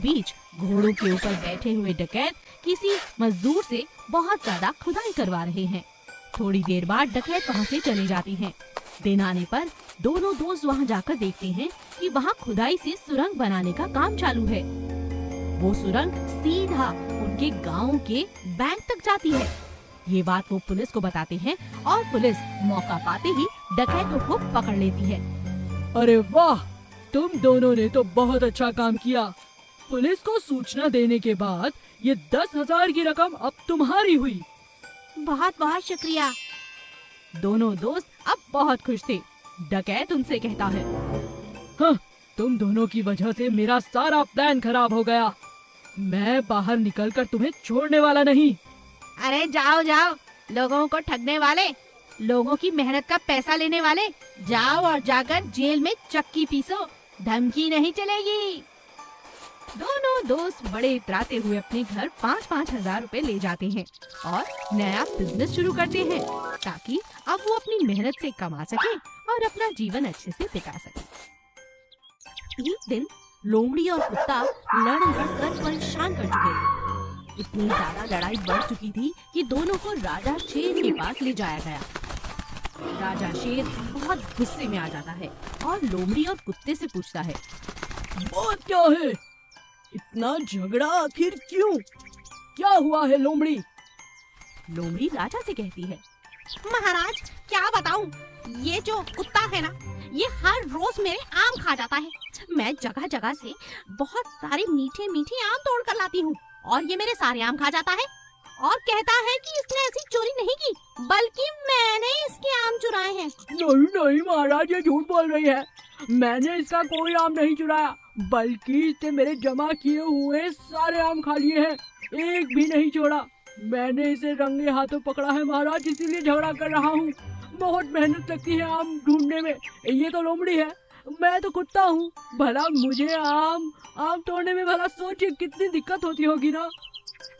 बीच घोड़ों के ऊपर बैठे हुए डकैत किसी मजदूर से बहुत ज्यादा खुदाई करवा रहे हैं। थोड़ी देर बाद डकैत वहाँ से चले जाते हैं। दिन आने पर दोनों दोस्त वहाँ जाकर देखते हैं कि वहाँ खुदाई से सुरंग बनाने का काम चालू है। वो सुरंग सीधा उनके गांव के बैंक तक जाती है। ये बात वो पुलिस को बताते हैं और पुलिस मौका पाते ही डकैतों को पकड़ लेती है। अरे वाह, तुम दोनों ने तो बहुत अच्छा काम किया। पुलिस को सूचना देने के बाद ये 10,000 की रकम अब तुम्हारी हुई। बहुत बहुत शुक्रिया। दोनों दोस्त अब बहुत खुश थे। डकैत उनसे कहता है, हाँ, तुम दोनों की वजह से मेरा सारा प्लान खराब हो गया। मैं बाहर निकलकर तुम्हें छोड़ने वाला नहीं। अरे जाओ जाओ, लोगों को ठगने वाले, लोगों की मेहनत का पैसा लेने वाले, जाओ और जाकर जेल में चक्की पीसो, धमकी नहीं चलेगी। दोनों दोस्त बड़े इतराते हुए अपने घर 5-5 हजार रुपए ले जाते हैं और नया बिजनेस शुरू करते हैं ताकि अब वो अपनी मेहनत से कमा सके और अपना जीवन अच्छे से बिता सके। एक दिन लोमड़ी और कुत्ता लड़-लड़ परेशान कर चुके थे। इतनी ज्यादा लड़ाई बढ़ चुकी थी कि दोनों को राजा शेर के पास ले जाया गया। राजा शेर बहुत गुस्से में आ जाता है और लोमड़ी और कुत्ते से पूछता है, बात क्या है? इतना झगड़ा आखिर क्यों? क्या हुआ है लोमड़ी? लोमड़ी राजा से कहती है, महाराज क्या बताऊं, ये जो कुत्ता है ना, ये हर रोज मेरे आम खा जाता है। मैं जगह जगह से बहुत सारे मीठे मीठे आम तोड़ कर लाती हूँ और ये मेरे सारे आम खा जाता है और कहता है कि इसने ऐसी चोरी नहीं की, बल्कि मैंने इसके आम चुराए हैं। नहीं नहीं महाराज, ये झूठ बोल रही है। मैंने इसका कोई आम नहीं चुराया, बल्कि इसने मेरे जमा किए हुए सारे आम खा लिए हैं, एक भी नहीं छोड़ा। मैंने इसे रंगे हाथों पकड़ा है महाराज, इसीलिए झगड़ा कर रहा हूँ। बहुत मेहनत लगती है आम ढूंढने में। ये तो लोमड़ी है, मैं तो कुत्ता हूँ। भला मुझे आम तोड़ने में भला सोचिए कितनी दिक्कत होती होगी ना।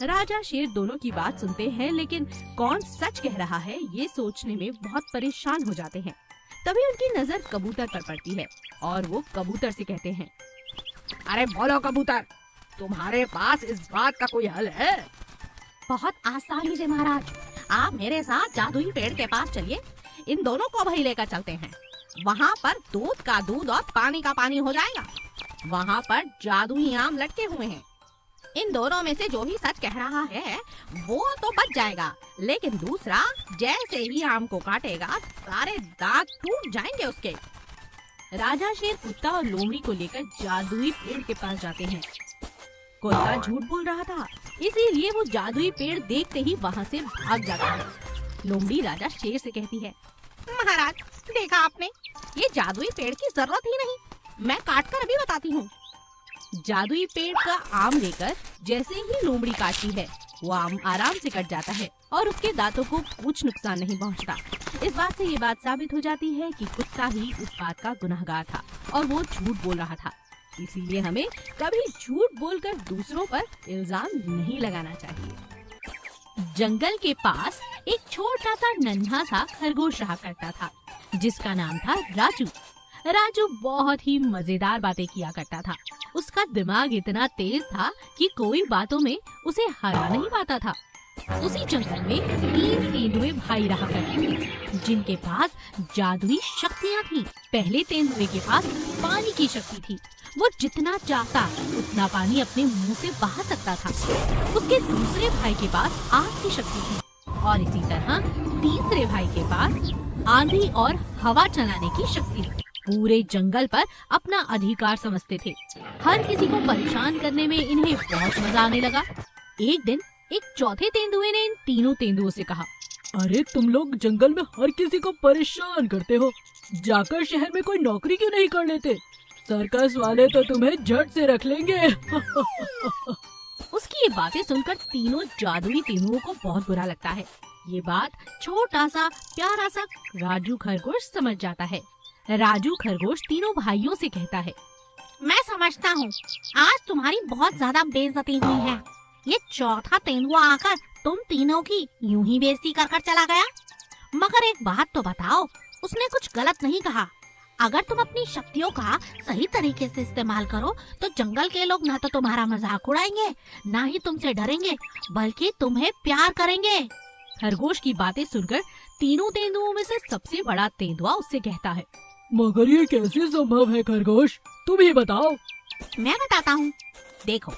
राजा शेर दोनों की बात सुनते हैं, लेकिन कौन सच कह रहा है ये सोचने में बहुत परेशान हो जाते हैं। तभी उनकी नजर कबूतर पर पड़ती है और वो कबूतर से कहते हैं, अरे बोलो कबूतर, तुम्हारे पास इस बात का कोई हल है? बहुत आसानी से महाराज, आप मेरे साथ जादुई पेड़ के पास चलिए, इन दोनों को वहीं लेकर चलते हैं। वहाँ पर दूध का दूध और पानी का पानी हो जाएगा। वहाँ पर जादुई आम लटके हुए हैं। इन दोनों में से जो भी सच कह रहा है वो तो बच जाएगा, लेकिन दूसरा जैसे ही आम को काटेगा सारे दांत टूट जाएंगे उसके। राजा शेर कुत्ता और लोमड़ी को लेकर जादुई पेड़ के पास जाते हैं। कुत्ता झूठ बोल रहा था, इसीलिए वो जादुई पेड़ देखते ही वहाँ से भाग जाता है। लोमड़ी राजा शेर से कहती है, महाराज देखा आपने, ये जादुई पेड़ की जरूरत ही नहीं, मैं काट कर अभी बताती हूँ। जादुई पेड़ का आम लेकर जैसे ही लोमड़ी काटती है, वो आम आराम से कट जाता है और उसके दांतों को कुछ नुकसान नहीं पहुंचता। इस बात से ये बात साबित हो जाती है कि कुत्ता ही इस बात का गुनहगार था और वो झूठ बोल रहा था। इसीलिए हमें कभी झूठ बोलकर दूसरों पर इल्जाम नहीं लगाना चाहिए। जंगल के पास एक छोटा सा नन्हा सा खरगोश रहा करता था, जिसका नाम था राजू। राजू बहुत ही मजेदार बातें किया करता था। उसका दिमाग इतना तेज था कि कोई बातों में उसे हरा नहीं पाता था। उसी जंगल में 3 तेंदुए भाई रहा करते थे, जिनके पास जादुई शक्तियाँ थी। पहले तेंदुए के पास पानी की शक्ति थी, वो जितना चाहता उतना पानी अपने मुंह से बहा सकता था। उसके दूसरे भाई के पास आग की शक्ति थी और इसी तरह तीसरे भाई के पास आंधी और हवा चलाने की शक्ति थी। पूरे जंगल पर अपना अधिकार समझते थे। हर किसी को परेशान करने में इन्हें बहुत मजा आने लगा। एक दिन एक चौथे तेंदुए ने इन तीनों तेंदुओं से कहा, अरे तुम लोग जंगल में हर किसी को परेशान करते हो, जाकर शहर में कोई नौकरी क्यों नहीं कर लेते? सर्कस वाले तो तुम्हें झट से रख लेंगे। उसकी ये बातें सुनकर तीनों जादुई तेंदुओं को बहुत बुरा लगता है। ये बात छोटा सा प्यारा सा राजू खरगोश समझ जाता है। राजू खरगोश तीनों भाइयों से कहता है, मैं समझता हूँ आज तुम्हारी बहुत ज्यादा बेइज्जती हुई है। ये चौथा तेंदुआ आकर तुम तीनों की यूं ही बेइज्जती कर चला गया। मगर एक बात तो बताओ, उसने कुछ गलत नहीं कहा। अगर तुम अपनी शक्तियों का सही तरीके से इस्तेमाल करो तो जंगल के लोग ना तो तुम्हारा मजाक उड़ाएंगे, ना ही तुमसे डरेंगे, बल्कि तुम्हें प्यार करेंगे। खरगोश की बातें सुनकर तीनों तेंदुओं में से सबसे बड़ा तेंदुआ उससे कहता है, मगर ये कैसे संभव है खरगोश, तुम ही बताओ। मैं बताता हूँ। देखो,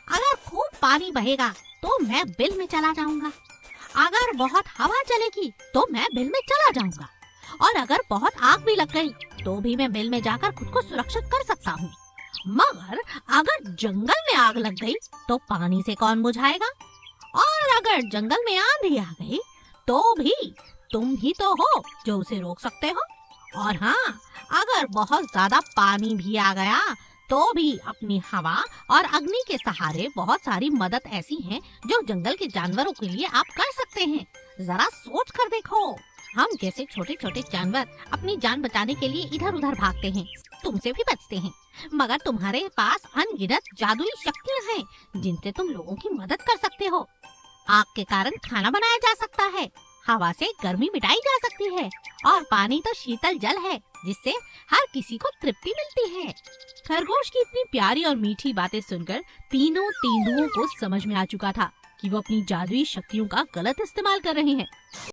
अगर खूब पानी बहेगा तो मैं बिल में चला जाऊंगा, अगर बहुत हवा चलेगी तो मैं बिल में चला जाऊंगा, और अगर बहुत आग भी लग गई तो भी मैं बिल में जाकर खुद को सुरक्षित कर सकता हूँ। मगर अगर जंगल में आग लग गई तो पानी से कौन बुझाएगा, और अगर जंगल में आंधी आ गई तो भी तुम ही तो हो जो उसे रोक सकते हो। और हाँ, अगर बहुत ज्यादा पानी भी आ गया तो भी अपनी हवा और अग्नि के सहारे बहुत सारी मदद ऐसी हैं जो जंगल के जानवरों के लिए आप कर सकते हैं। जरा सोच कर देखो, हम जैसे छोटे छोटे जानवर अपनी जान बचाने के लिए इधर उधर भागते हैं, तुमसे भी बचते हैं, मगर तुम्हारे पास अनगिनत जादुई शक्तियाँ हैं जिनसे तुम लोगों की मदद कर सकते हो। आग के कारण खाना बनाया जा सकता है, हवा से गर्मी मिटाई जा सकती है, और पानी तो शीतल जल है जिससे हर किसी को तृप्ति मिलती है। खरगोश की इतनी प्यारी और मीठी बातें सुनकर तीनों तेंदुओं को समझ में आ चुका था कि वो अपनी जादुई शक्तियों का गलत इस्तेमाल कर रहे हैं।